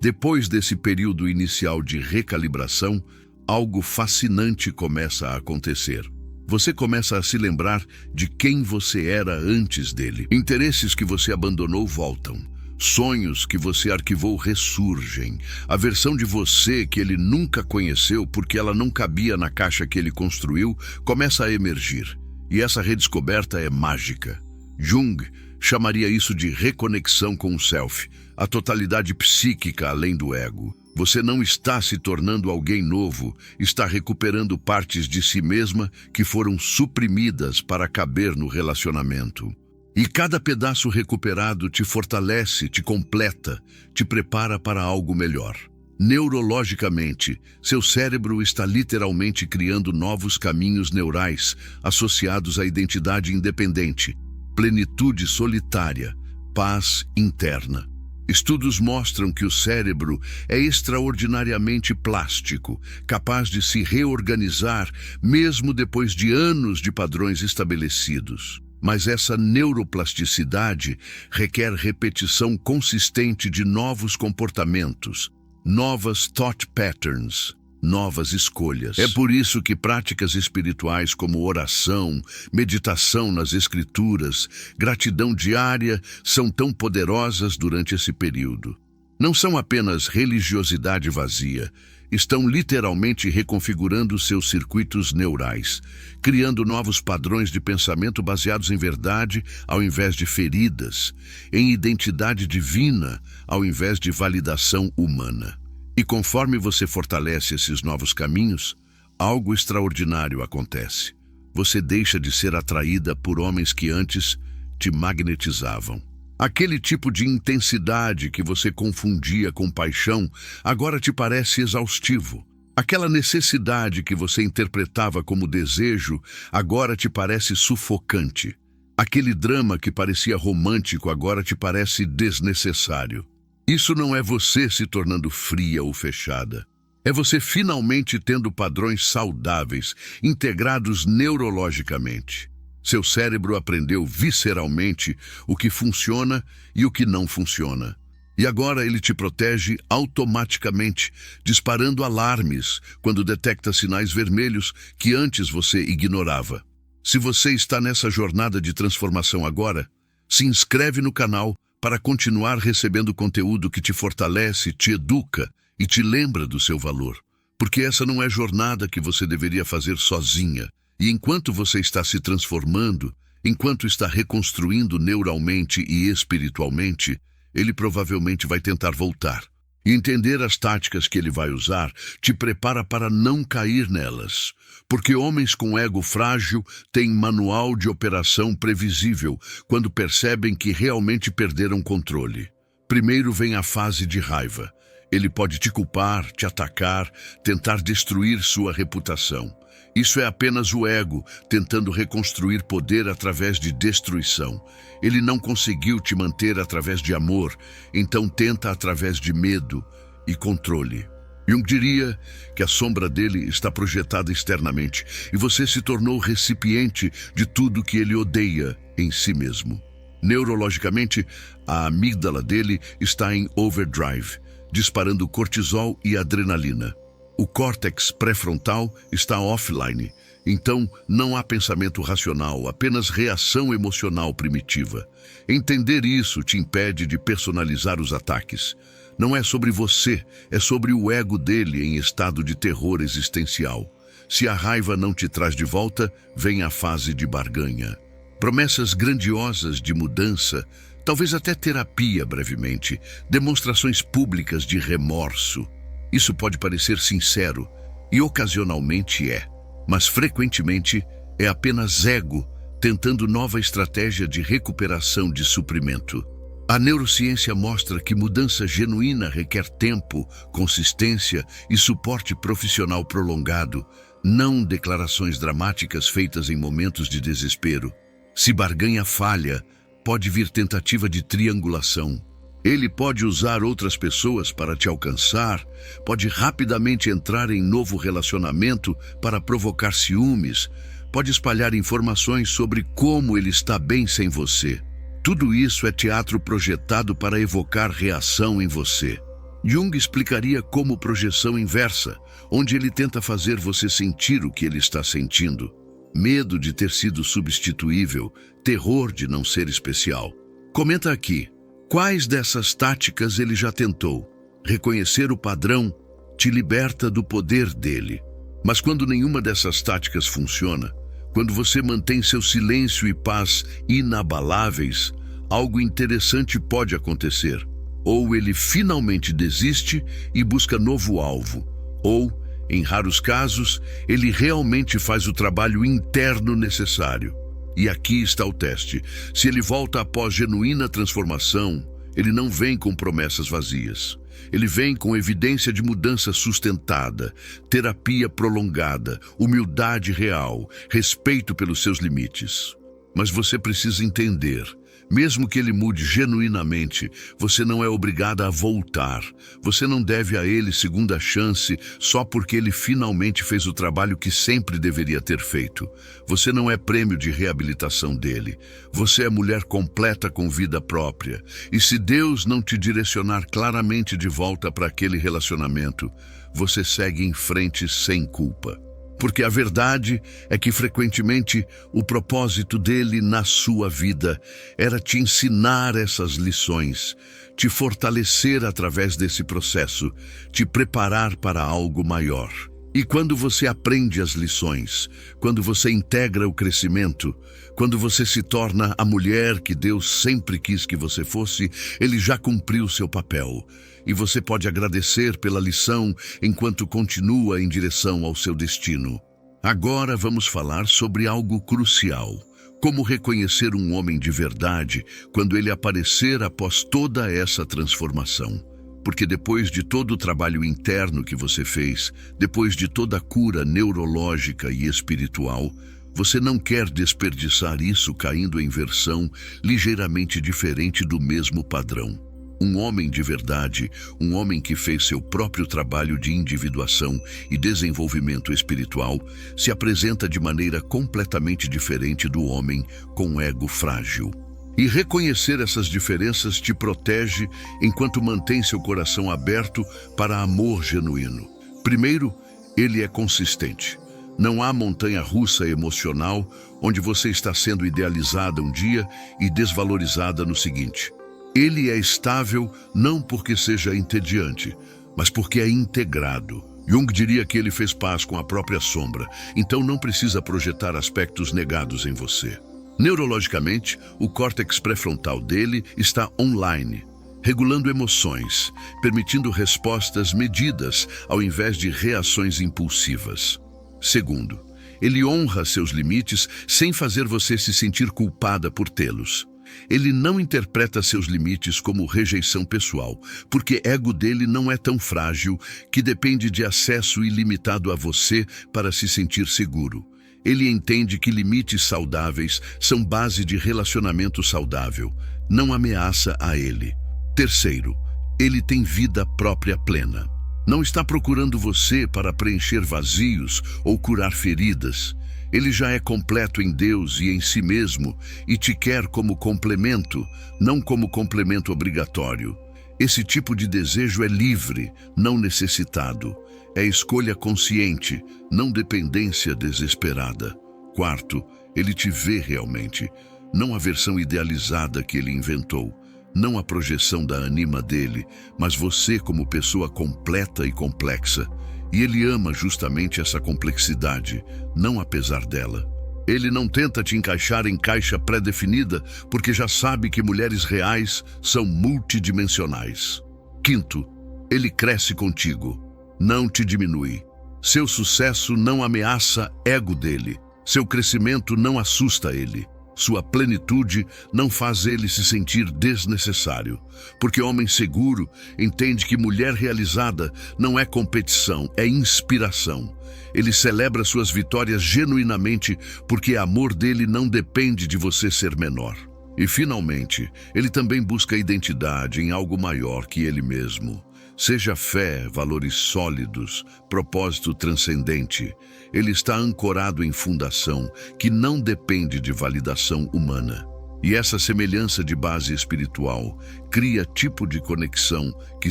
Depois desse período inicial de recalibração, algo fascinante começa a acontecer. Você começa a se lembrar de quem você era antes dele. Interesses que você abandonou voltam. Sonhos que você arquivou ressurgem. A versão de você que ele nunca conheceu porque ela não cabia na caixa que ele construiu começa a emergir. E essa redescoberta é mágica. Jung chamaria isso de reconexão com o self, a totalidade psíquica além do ego. Você não está se tornando alguém novo, está recuperando partes de si mesma que foram suprimidas para caber no relacionamento. E cada pedaço recuperado te fortalece, te completa, te prepara para algo melhor. Neurologicamente, seu cérebro está literalmente criando novos caminhos neurais associados à identidade independente, plenitude solitária, paz interna. Estudos mostram que o cérebro é extraordinariamente plástico, capaz de se reorganizar mesmo depois de anos de padrões estabelecidos. Mas essa neuroplasticidade requer repetição consistente de novos comportamentos, novas thought patterns, novas escolhas. É por isso que práticas espirituais como oração, meditação nas escrituras, gratidão diária são tão poderosas durante esse período. Não são apenas religiosidade vazia, estão literalmente reconfigurando seus circuitos neurais, criando novos padrões de pensamento baseados em verdade ao invés de feridas, em identidade divina ao invés de validação humana. E conforme você fortalece esses novos caminhos, algo extraordinário acontece. Você deixa de ser atraída por homens que antes te magnetizavam. Aquele tipo de intensidade que você confundia com paixão agora te parece exaustivo. Aquela necessidade que você interpretava como desejo agora te parece sufocante. Aquele drama que parecia romântico agora te parece desnecessário. Isso não é você se tornando fria ou fechada. É você finalmente tendo padrões saudáveis, integrados neurologicamente. Seu cérebro aprendeu visceralmente o que funciona e o que não funciona. E agora ele te protege automaticamente, disparando alarmes quando detecta sinais vermelhos que antes você ignorava. Se você está nessa jornada de transformação agora, se inscreve no canal para continuar recebendo conteúdo que te fortalece, te educa e te lembra do seu valor. Porque essa não é jornada que você deveria fazer sozinha. E enquanto você está se transformando, enquanto está reconstruindo neuralmente e espiritualmente, ele provavelmente vai tentar voltar. E entender as táticas que ele vai usar te prepara para não cair nelas. Porque homens com ego frágil têm manual de operação previsível quando percebem que realmente perderam controle. Primeiro vem a fase de raiva. Ele pode te culpar, te atacar, tentar destruir sua reputação. Isso é apenas o ego tentando reconstruir poder através de destruição. Ele não conseguiu te manter através de amor, então tenta através de medo e controle. Jung diria que a sombra dele está projetada externamente e você se tornou recipiente de tudo que ele odeia em si mesmo. Neurologicamente, a amígdala dele está em overdrive, disparando cortisol e adrenalina. O córtex pré-frontal está offline, então não há pensamento racional, apenas reação emocional primitiva. Entender isso te impede de personalizar os ataques. Não é sobre você, é sobre o ego dele em estado de terror existencial. Se a raiva não te traz de volta, vem a fase de barganha. Promessas grandiosas de mudança, talvez até terapia brevemente, demonstrações públicas de remorso. Isso pode parecer sincero, e ocasionalmente é, mas frequentemente é apenas ego tentando nova estratégia de recuperação de suprimento. A neurociência mostra que mudança genuína requer tempo, consistência e suporte profissional prolongado, não declarações dramáticas feitas em momentos de desespero. Se barganha falha, pode vir tentativa de triangulação. Ele pode usar outras pessoas para te alcançar, pode rapidamente entrar em novo relacionamento para provocar ciúmes, pode espalhar informações sobre como ele está bem sem você. Tudo isso é teatro projetado para evocar reação em você. Jung explicaria como projeção inversa, onde ele tenta fazer você sentir o que ele está sentindo. Medo de ter sido substituível, terror de não ser especial. Comenta aqui, quais dessas táticas ele já tentou? Reconhecer o padrão te liberta do poder dele. Mas quando nenhuma dessas táticas funciona, quando você mantém seu silêncio e paz inabaláveis, algo interessante pode acontecer. Ou ele finalmente desiste e busca novo alvo, ou, em raros casos, ele realmente faz o trabalho interno necessário. E aqui está o teste. Se ele volta após genuína transformação, ele não vem com promessas vazias. Ele vem com evidência de mudança sustentada, terapia prolongada, humildade real, respeito pelos seus limites. Mas você precisa entender, mesmo que ele mude genuinamente, você não é obrigada a voltar. Você não deve a ele segunda chance só porque ele finalmente fez o trabalho que sempre deveria ter feito. Você não é prêmio de reabilitação dele. Você é mulher completa com vida própria. E se Deus não te direcionar claramente de volta para aquele relacionamento, você segue em frente sem culpa. Porque a verdade é que, frequentemente, o propósito dele na sua vida era te ensinar essas lições, te fortalecer através desse processo, te preparar para algo maior. E quando você aprende as lições, quando você integra o crescimento, quando você se torna a mulher que Deus sempre quis que você fosse, ele já cumpriu seu papel. E você pode agradecer pela lição enquanto continua em direção ao seu destino. Agora vamos falar sobre algo crucial. Como reconhecer um homem de verdade quando ele aparecer após toda essa transformação. Porque depois de todo o trabalho interno que você fez, depois de toda a cura neurológica e espiritual, você não quer desperdiçar isso caindo em versão ligeiramente diferente do mesmo padrão. Um homem de verdade, um homem que fez seu próprio trabalho de individuação e desenvolvimento espiritual, se apresenta de maneira completamente diferente do homem com ego frágil. E reconhecer essas diferenças te protege enquanto mantém seu coração aberto para amor genuíno. Primeiro, ele é consistente. Não há montanha-russa emocional onde você está sendo idealizada um dia e desvalorizada no seguinte. Ele é estável não porque seja entediante, mas porque é integrado. Jung diria que ele fez paz com a própria sombra, então não precisa projetar aspectos negados em você. Neurologicamente, o córtex pré-frontal dele está online, regulando emoções, permitindo respostas medidas ao invés de reações impulsivas. Segundo, ele honra seus limites sem fazer você se sentir culpada por tê-los. Ele não interpreta seus limites como rejeição pessoal, porque ego dele não é tão frágil que depende de acesso ilimitado a você para se sentir seguro. Ele entende que limites saudáveis são base de relacionamento saudável, não ameaça a ele. Terceiro, ele tem vida própria plena. Não está procurando você para preencher vazios ou curar feridas. Ele já é completo em Deus e em si mesmo e te quer como complemento, não como complemento obrigatório. Esse tipo de desejo é livre, não necessitado. É escolha consciente, não dependência desesperada. Quarto, ele te vê realmente, não a versão idealizada que ele inventou, não a projeção da anima dele, mas você como pessoa completa e complexa. E ele ama justamente essa complexidade, não apesar dela. Ele não tenta te encaixar em caixa pré-definida, porque já sabe que mulheres reais são multidimensionais. Quinto, ele cresce contigo, não te diminui. Seu sucesso não ameaça ego dele. Seu crescimento não assusta ele. Sua plenitude não faz ele se sentir desnecessário, porque homem seguro entende que mulher realizada não é competição, é inspiração. Ele celebra suas vitórias genuinamente porque o amor dele não depende de você ser menor. E, finalmente, ele também busca identidade em algo maior que ele mesmo. Seja fé, valores sólidos, propósito transcendente. Ele está ancorado em fundação que não depende de validação humana. E essa semelhança de base espiritual cria tipo de conexão que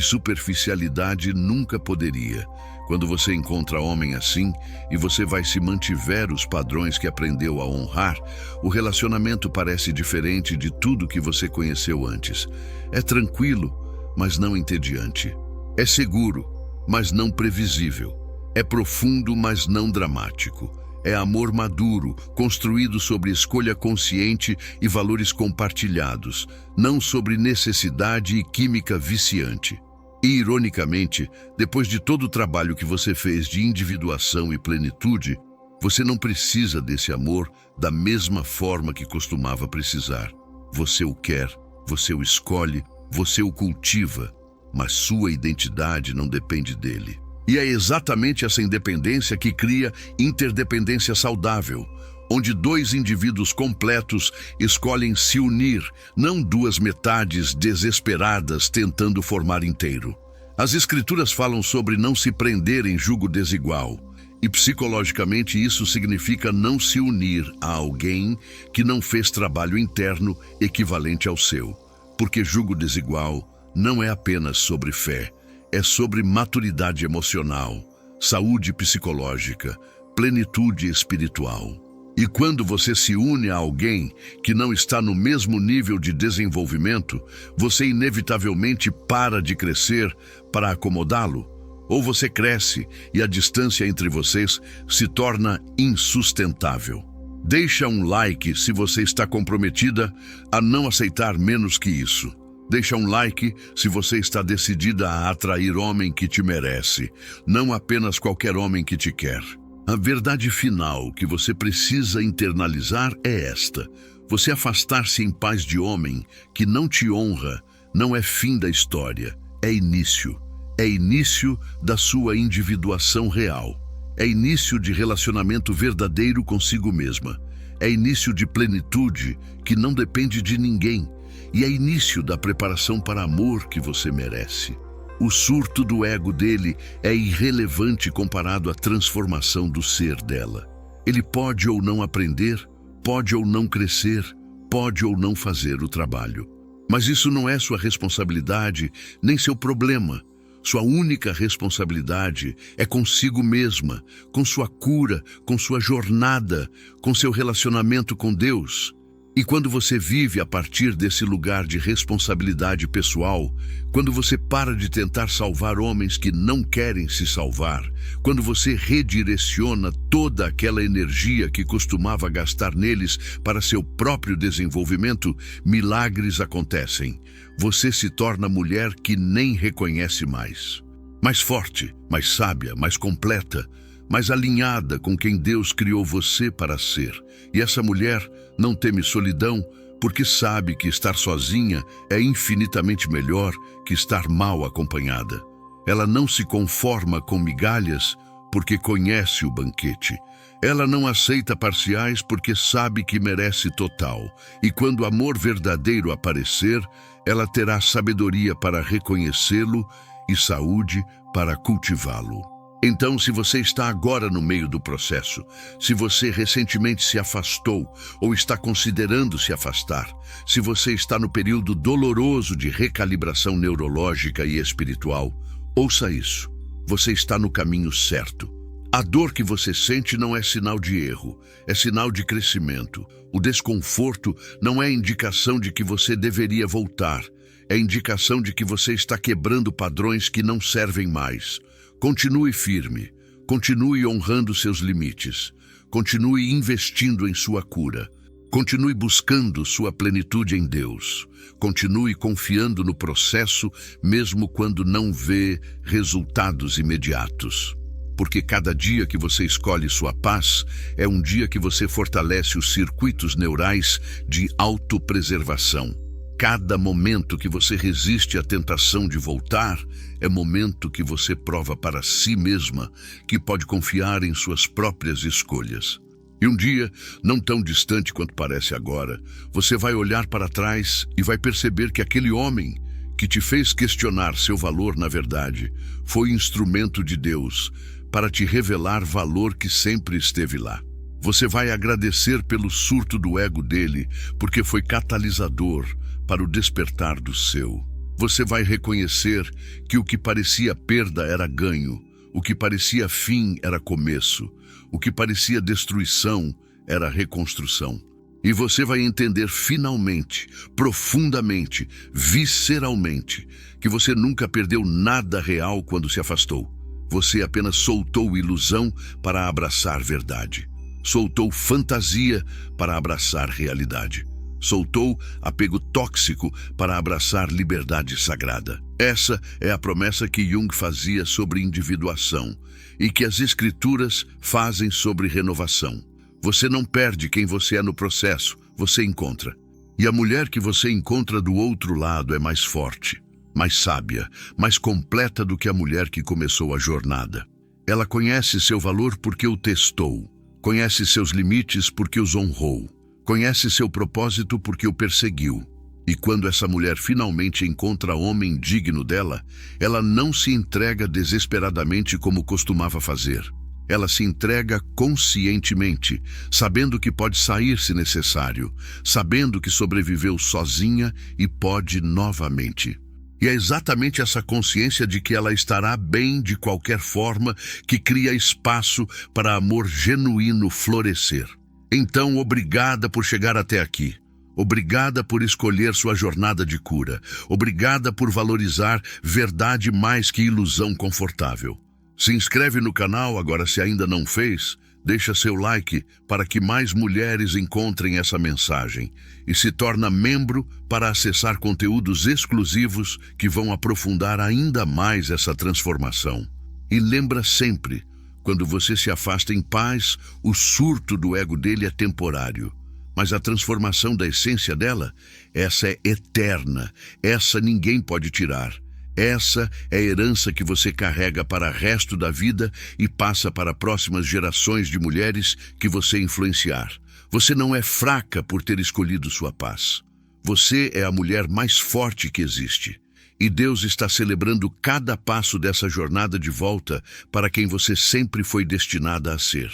superficialidade nunca poderia. Quando você encontra homem assim e você vai se mantiver os padrões que aprendeu a honrar, o relacionamento parece diferente de tudo que você conheceu antes. É tranquilo, mas não entediante. É seguro, mas não previsível. É profundo, mas não dramático. É amor maduro, construído sobre escolha consciente e valores compartilhados, não sobre necessidade e química viciante. E, ironicamente, depois de todo o trabalho que você fez de individuação e plenitude, você não precisa desse amor da mesma forma que costumava precisar. Você o quer, você o escolhe, você o cultiva, mas sua identidade não depende dele. E é exatamente essa independência que cria interdependência saudável, onde dois indivíduos completos escolhem se unir, não duas metades desesperadas tentando formar inteiro. As escrituras falam sobre não se prender em jugo desigual, e psicologicamente isso significa não se unir a alguém que não fez trabalho interno equivalente ao seu, porque jugo desigual não é apenas sobre fé, é sobre maturidade emocional, saúde psicológica, plenitude espiritual. E quando você se une a alguém que não está no mesmo nível de desenvolvimento, você inevitavelmente para de crescer para acomodá-lo, ou você cresce e a distância entre vocês se torna insustentável. Deixa um like se você está comprometida a não aceitar menos que isso. Deixa um like se você está decidida a atrair homem que te merece, não apenas qualquer homem que te quer. A verdade final que você precisa internalizar é esta: você afastar-se em paz de homem que não te honra não é fim da história, é início. É início da sua individuação real. É início de relacionamento verdadeiro consigo mesma. É início de plenitude que não depende de ninguém. E é início da preparação para amor que você merece. O surto do ego dele é irrelevante comparado à transformação do ser dela. Ele pode ou não aprender, pode ou não crescer, pode ou não fazer o trabalho. Mas isso não é sua responsabilidade, nem seu problema. Sua única responsabilidade é consigo mesma, com sua cura, com sua jornada, com seu relacionamento com Deus. E quando você vive a partir desse lugar de responsabilidade pessoal, quando você para de tentar salvar homens que não querem se salvar, quando você redireciona toda aquela energia que costumava gastar neles para seu próprio desenvolvimento, milagres acontecem. Você se torna mulher que nem reconhece mais. Mais forte, mais sábia, mais completa, mais alinhada com quem Deus criou você para ser. E essa mulher não teme solidão, porque sabe que estar sozinha é infinitamente melhor que estar mal acompanhada. Ela não se conforma com migalhas, porque conhece o banquete. Ela não aceita parciais, porque sabe que merece total. E quando o amor verdadeiro aparecer, ela terá sabedoria para reconhecê-lo e saúde para cultivá-lo. Então, se você está agora no meio do processo, se você recentemente se afastou ou está considerando se afastar, se você está no período doloroso de recalibração neurológica e espiritual, ouça isso. Você está no caminho certo. A dor que você sente não é sinal de erro, é sinal de crescimento. O desconforto não é indicação de que você deveria voltar, é indicação de que você está quebrando padrões que não servem mais. Continue firme, continue honrando seus limites, continue investindo em sua cura, continue buscando sua plenitude em Deus, continue confiando no processo mesmo quando não vê resultados imediatos. Porque cada dia que você escolhe sua paz é um dia que você fortalece os circuitos neurais de autopreservação. Cada momento que você resiste à tentação de voltar é momento que você prova para si mesma que pode confiar em suas próprias escolhas. E um dia, não tão distante quanto parece agora, você vai olhar para trás e vai perceber que aquele homem que te fez questionar seu valor, na verdade, foi instrumento de Deus para te revelar valor que sempre esteve lá. Você vai agradecer pelo surto do ego dele, porque foi catalisador para o despertar do seu. Você vai reconhecer que o que parecia perda era ganho, o que parecia fim era começo, o que parecia destruição era reconstrução. E você vai entender finalmente, profundamente, visceralmente, que você nunca perdeu nada real quando se afastou. Você apenas soltou ilusão para abraçar verdade. Soltou fantasia para abraçar realidade. Soltou apego tóxico para abraçar liberdade sagrada. Essa é a promessa que Jung fazia sobre individuação e que as escrituras fazem sobre renovação. Você não perde quem você é no processo, você encontra. E a mulher que você encontra do outro lado é mais forte, mais sábia, mais completa do que a mulher que começou a jornada. Ela conhece seu valor porque o testou, conhece seus limites porque os honrou, conhece seu propósito porque o perseguiu. E quando essa mulher finalmente encontra homem digno dela, ela não se entrega desesperadamente como costumava fazer. Ela se entrega conscientemente, sabendo que pode sair se necessário, sabendo que sobreviveu sozinha e pode novamente. E é exatamente essa consciência de que ela estará bem de qualquer forma que cria espaço para amor genuíno florescer. Então, obrigada por chegar até aqui. Obrigada por escolher sua jornada de cura. Obrigada por valorizar verdade mais que ilusão confortável. Se inscreve no canal agora se ainda não fez, deixa seu like para que mais mulheres encontrem essa mensagem e se torna membro para acessar conteúdos exclusivos que vão aprofundar ainda mais essa transformação. E lembra sempre, quando você se afasta em paz, o surto do ego dele é temporário. Mas a transformação da essência dela, essa é eterna, essa ninguém pode tirar. Essa é a herança que você carrega para o resto da vida e passa para próximas gerações de mulheres que você influenciar. Você não é fraca por ter escolhido sua paz. Você é a mulher mais forte que existe. E Deus está celebrando cada passo dessa jornada de volta para quem você sempre foi destinada a ser.